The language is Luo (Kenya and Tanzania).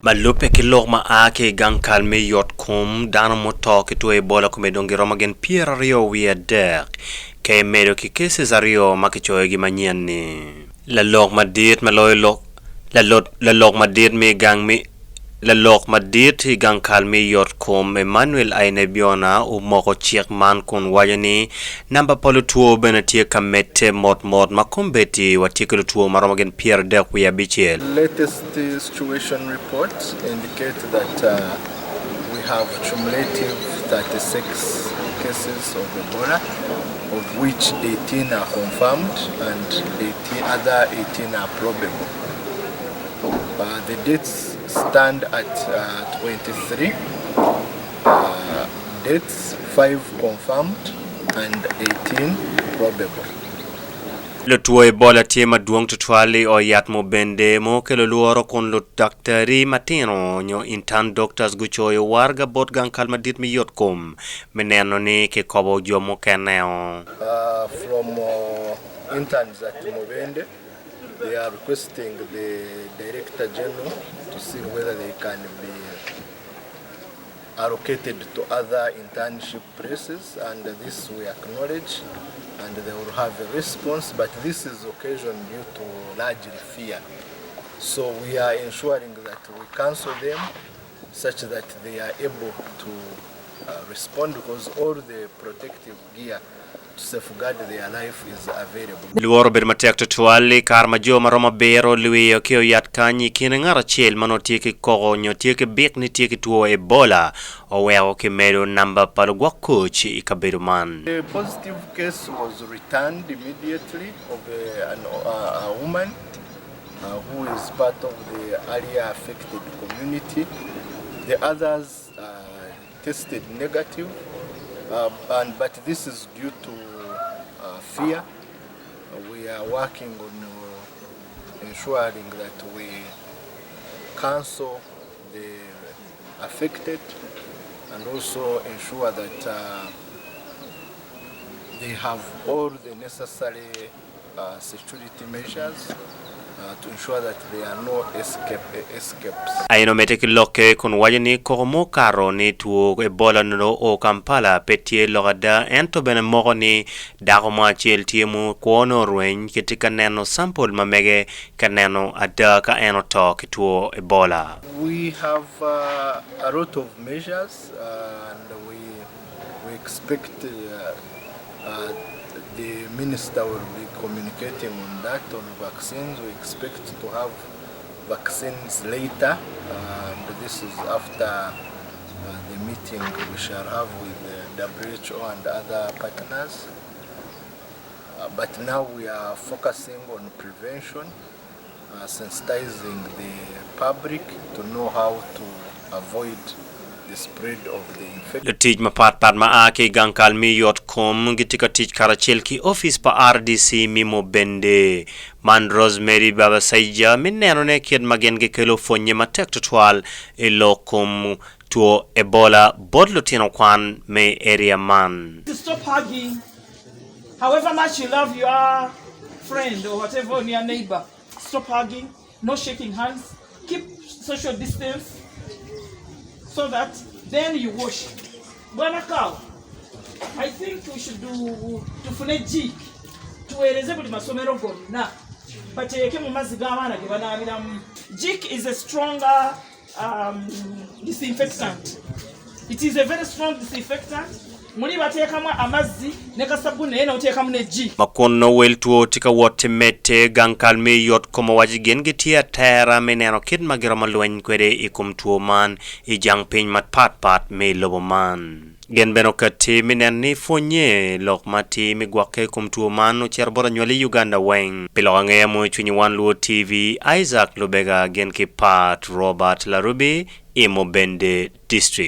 Malupe kilok maake gang kalme yot kum dano motok to Ebola kumedongi romagen pier rio wia dek ke medo ki cases ario makichoe gi manyien ni la lok madit maloy lok la lok madit mi gang mi la lok madit hi gang kalme yot kum Emmanuel Ainebiona u moko chiek man kun wajani namba polo tuo benetie kamete mot makumbedi watikelo tuo maromagen pier dek wia bichiel. Latest situation reports indicate that we have cumulative 36 cases of Ebola, of which 18 are confirmed and other 18 are probable. The dates stand at 23 deaths, 5 confirmed and 18 probable. Lo tuo Ebola tie maduong tutwali o yat mubende mo kelo Lwor kon lo daktari matino nyo intan doctors guchoyo warga bot gang kalmadit mi yot kum meneno ni ke kobo jomo keneo. From interns at Mubende, they are requesting the Director General to see whether they can be allocated to other internship places, and this we acknowledge, and they will have a response, but this is occasioned due to largely fear. So we are ensuring that we cancel them such that they are able to respond, because all the protective gear to safeguard their life is available. Lwor ber matek tutwali karma jo maroma bero liwiyo kio yat kanyi kine ngara chel mano tieki kogo nyo tieki bik ni tieki tuo Ebola o weo kimedo namba palo gwakuch ikabedo man. The positive case was returned immediately of a woman who is part of the area affected community. The others tested negative, but this is due to fear. We are working on ensuring that we cancel the affected and also ensure that they have all the necessary security measures to ensure that there are no escapes. Aino meteki loke kun wajani komo karo ni tuo Ebola no o Kampala petie logada ento bene mogo ni dago ma chiel tiemu kuono rueny kitika neno sample mamege kaneno ada ka eno to kituo Ebola. We have a lot of measures and we expect the minister will be communicating on that, on vaccines. We expect to have vaccines later, and this is after the meeting we shall have with the WHO and other partners. But now we are focusing on prevention, sensitizing the public to know how to avoid the spread of the infection. Le tij mapat maake gankal mi yot kom gitika tij karachel ki office pa RDC mi mubende man Rosemary baba saija mineno ne kied magen ge kelo fonye matek tutwal elokum tuo Ebola bodlo tino kwan me area man. Stop hugging. However much you love your friend or whatever, your neighbor, stop hugging, no shaking hands, keep social distance, so that then you wash. Bwana Kao, I think we should do tufune jik tueleze buli masomero gonna bateeke mu mazzi g'abaana ge banaabiramu. Jik is a stronger disinfectant. It is a very strong disinfectant. Muli bateekamu amazzi ne kasabuni naye n'oteekamu ne jik. Makono wel tuo tika wote mete gankal mi yot komo wajigen gitia tera meneno kid magira malweny kwede ikum tuo man ijang piny mat pat me lobo man. Gen beno kati mineni fonye lok mati migwake kum tuo man no cherbora nywali Uganda weng. Pilonge ya mwichunyi wan Lwor TV, Isaac Lubega gen ki Pat Robert Larubi, Mubende District.